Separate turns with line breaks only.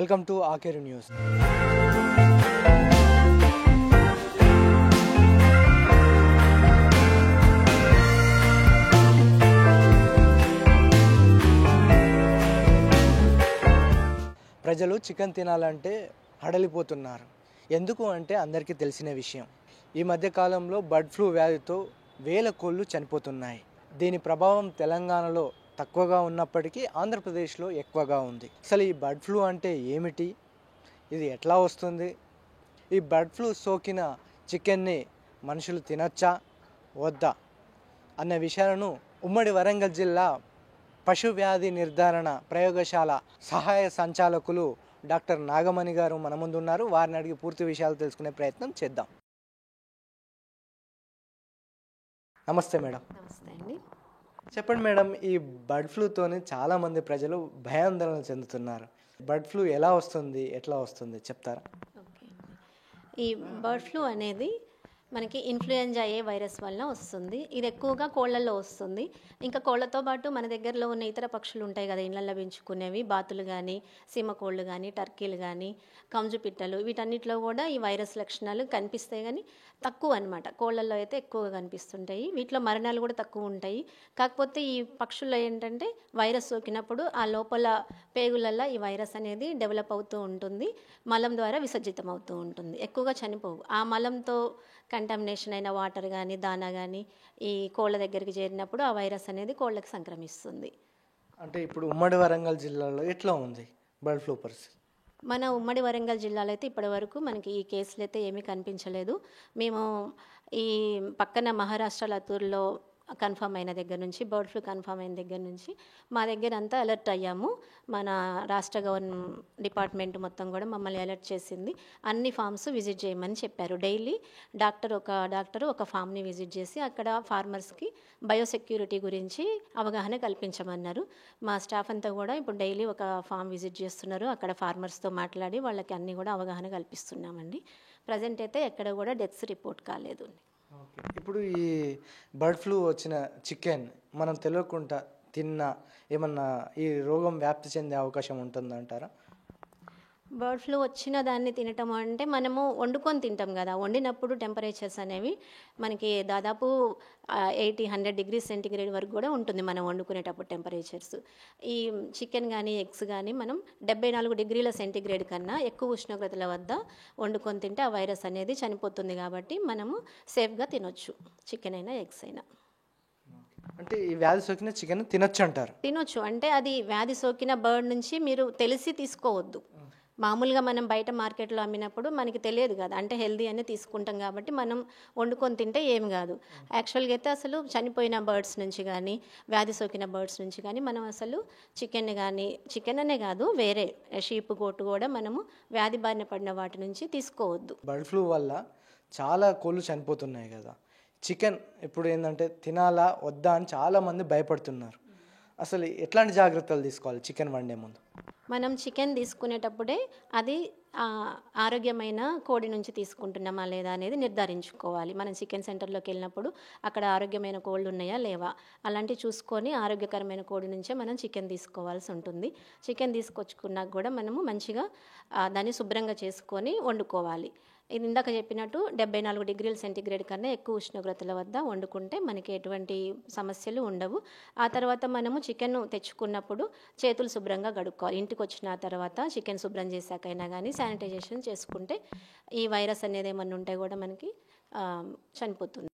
Welcome to Akeru news. ప్రజలు chicken తినాలంటే హడలిపోతున్నారు. ఎందుకు అంటే అందరికీ తెలిసిన విషయం. ఈ మధ్యకాలంలో బర్డ్ ఫ్లూ వ్యాధితో వేల కోళ్ళు చనిపోతున్నాయి. దీని ప్రభావం తెలంగాణలో తక్కువగా ఉన్నప్పటికీ ఆంధ్రప్రదేశ్లో ఎక్కువగా ఉంది. అసలు ఈ బర్డ్ ఫ్లూ అంటే ఏమిటి, ఇది ఎట్లా వస్తుంది, ఈ బర్డ్ ఫ్లూ సోకిన చికెన్ని మనుషులు తినచ్చా వద్దా అన్న విషయాలను ఉమ్మడి వరంగల్ జిల్లా పశు వ్యాధి నిర్ధారణ ప్రయోగశాల సహాయ సంచాలకులు డాక్టర్ నాగమణి గారు మన ముందు ఉన్నారు. వారిని అడిగి పూర్తి విషయాలు తెలుసుకునే ప్రయత్నం చేద్దాం. నమస్తే మేడం.
నమస్తే అండి.
చెప్పండి మేడం, ఈ బర్డ్ ఫ్లూతోని చాలామంది ప్రజలు భయాందోళన చెందుతున్నారు. బర్డ్ ఫ్లూ ఎలా వస్తుంది, ఎట్లా వస్తుంది చెప్తారా?
ఓకే. ఈ బర్డ్ ఫ్లూ అనేది మనకి ఇన్ఫ్లుయెంజా ఏ వైరస్ వలన వస్తుంది. ఇది ఎక్కువగా కోళ్ళల్లో వస్తుంది. ఇంకా కోళ్ళతో పాటు మన దగ్గరలో ఉన్న ఇతర పక్షులు ఉంటాయి కదా, ఇళ్ళల్లో పెంచుకునేవి, బాతులు కానీ, సీమ కోళ్ళు కానీ, టర్కీలు కానీ, కంజు పిట్టలు, వీటన్నిటిలో కూడా ఈ వైరస్ లక్షణాలు కనిపిస్తాయి. కానీ తక్కువ అనమాట. కోళ్ళల్లో అయితే ఎక్కువగా కనిపిస్తుంటాయి. వీటిలో మరణాలు కూడా తక్కువ ఉంటాయి. కాకపోతే ఈ పక్షుల్లో ఏంటంటే వైరస్ సోకినప్పుడు ఆ లోపల పేగులల్లో ఈ వైరస్ అనేది డెవలప్ అవుతూ ఉంటుంది. మలం ద్వారా విసర్జితం అవుతూ ఉంటుంది. ఎక్కువగా చనిపోవు. ఆ మలంతో కంటామినేషన్ అయిన వాటర్ కానీ, దానా కానీ ఈ కోళ్ళ దగ్గరికి చేరినప్పుడు ఆ వైరస్ అనేది కోళ్ళకి సంక్రమిస్తుంది.
అంటే ఇప్పుడు ఉమ్మడి వరంగల్ జిల్లాలో ఎట్లా ఉంది బర్డ్ ఫ్లూ పరిస్థితి?
మన ఉమ్మడి వరంగల్ జిల్లాలో అయితే ఇప్పటివరకు మనకి ఈ కేసులు అయితే ఏమీ కనిపించలేదు. మేము ఈ పక్కన మహారాష్ట్ర లతూర్లో కన్ఫర్మ్ అయిన దగ్గర నుంచి, బర్డ్ ఫ్లూ కన్ఫర్మ్ అయిన దగ్గర నుంచి మా దగ్గర అంతా అలర్ట్ అయ్యాము. మన రాష్ట్ర డిపార్ట్మెంట్ మొత్తం కూడా మమ్మల్ని అలర్ట్ చేసింది. అన్ని ఫామ్స్ విజిట్ చేయమని చెప్పారు. డైలీ డాక్టర్ ఒక ఫామ్ని విజిట్ చేసి అక్కడ ఫార్మర్స్కి బయోసెక్యూరిటీ గురించి అవగాహన కల్పించమన్నారు. మా స్టాఫ్ అంతా కూడా ఇప్పుడు డైలీ ఒక ఫామ్ విజిట్ చేస్తున్నారు. అక్కడ ఫార్మర్స్తో మాట్లాడి వాళ్ళకి అన్నీ కూడా అవగాహన కల్పిస్తున్నామండి. ప్రజెంట్ అయితే ఎక్కడ కూడా డెత్స్ రిపోర్ట్ కాలేదు.
ఇప్పుడు ఈ బర్డ్ ఫ్లూ వచ్చిన చికెన్ మనం తెలియకుండా తిన్నా ఏమన్నా ఈ రోగం వ్యాప్తి చెందే అవకాశం ఉంటుందంటారా?
బర్డ్ ఫ్లూ వచ్చిన దాన్ని తినటం అంటే మనము వండుకొని తింటాం కదా, వండినప్పుడు టెంపరేచర్స్ అనేవి మనకి దాదాపు 80-100 డిగ్రీస్ సెంటీగ్రేడ్ వరకు కూడా ఉంటుంది మనం వండుకునేటప్పుడు టెంపరేచర్స్. ఈ చికెన్ కానీ ఎగ్స్ కానీ మనం 74 డిగ్రీల సెంటీగ్రేడ్ కన్నా ఎక్కువ ఉష్ణోగ్రతల వద్ద వండుకొని తింటే ఆ వైరస్ అనేది చనిపోతుంది. కాబట్టి మనము సేఫ్గా తినొచ్చు, చికెన్ అయినా ఎగ్స్ అయినా.
అంటే ఈ వ్యాధి సోకిన చికెన్ తినొచ్చు అంటారు?
తినొచ్చు అంటే అది వ్యాధి సోకిన బర్డ్ నుంచి మీరు తెలిసి తీసుకోవద్దు. మామూలుగా మనం బయట మార్కెట్లో అమ్మినప్పుడు మనకి తెలియదు కదా, అంటే హెల్దీ అని తీసుకుంటాం కాబట్టి మనం వండుకొని తింటే ఏం కాదు. యాక్చువల్గా అయితే అసలు చనిపోయిన బర్డ్స్ నుంచి కానీ, వ్యాధి సోకిన బర్డ్స్ నుంచి కానీ మనం అసలు చికెన్ అనే కాదు, వేరే షీప్, గోటు కూడా మనము వ్యాధి బారిన పడిన వాటి నుంచి తీసుకోవద్దు.
బర్డ్ ఫ్లూ వల్ల చాలా కోళ్ళు చనిపోతున్నాయి కదా, చికెన్ ఇప్పుడు ఏంటంటే తినాలా వద్దా అని చాలామంది భయపడుతున్నారు. అసలు ఎట్లాంటి జాగ్రత్తలు తీసుకోవాలి చికెన్ వండే ముందు?
మనం చికెన్ తీసుకునేటప్పుడే అది ఆరోగ్యమైన కోడి నుంచి తీసుకుంటున్నామా లేదా అనేది నిర్ధారించుకోవాలి. మనం చికెన్ సెంటర్లోకి వెళ్ళినప్పుడు అక్కడ ఆరోగ్యమైన కోళ్ళు ఉన్నాయా లేవా అలాంటివి చూసుకొని ఆరోగ్యకరమైన కోడి నుంచే మనం చికెన్ తీసుకోవాల్సి ఉంటుంది. చికెన్ తీసుకొచ్చుకున్నాక కూడా మనము మంచిగా దాన్ని శుభ్రంగా చేసుకొని వండుకోవాలి. ఇది ఇందాక చెప్పినట్టు 74 డిగ్రీల సెంటీగ్రేడ్ కన్నా ఎక్కువ ఉష్ణోగ్రతల వద్ద వండుకుంటే మనకి ఎటువంటి సమస్యలు ఉండవు. ఆ తర్వాత మనము చికెన్ తెచ్చుకున్నప్పుడు చేతులు శుభ్రంగా కడుక్కోవాలి. ఇంటికి వచ్చిన తర్వాత చికెన్ శుభ్రం చేశాకైనా కానీ శానిటైజేషన్ చేసుకుంటే ఈ వైరస్ అనేది ఏమన్నా ఉంటే కూడా మనకి చనిపోతుంది.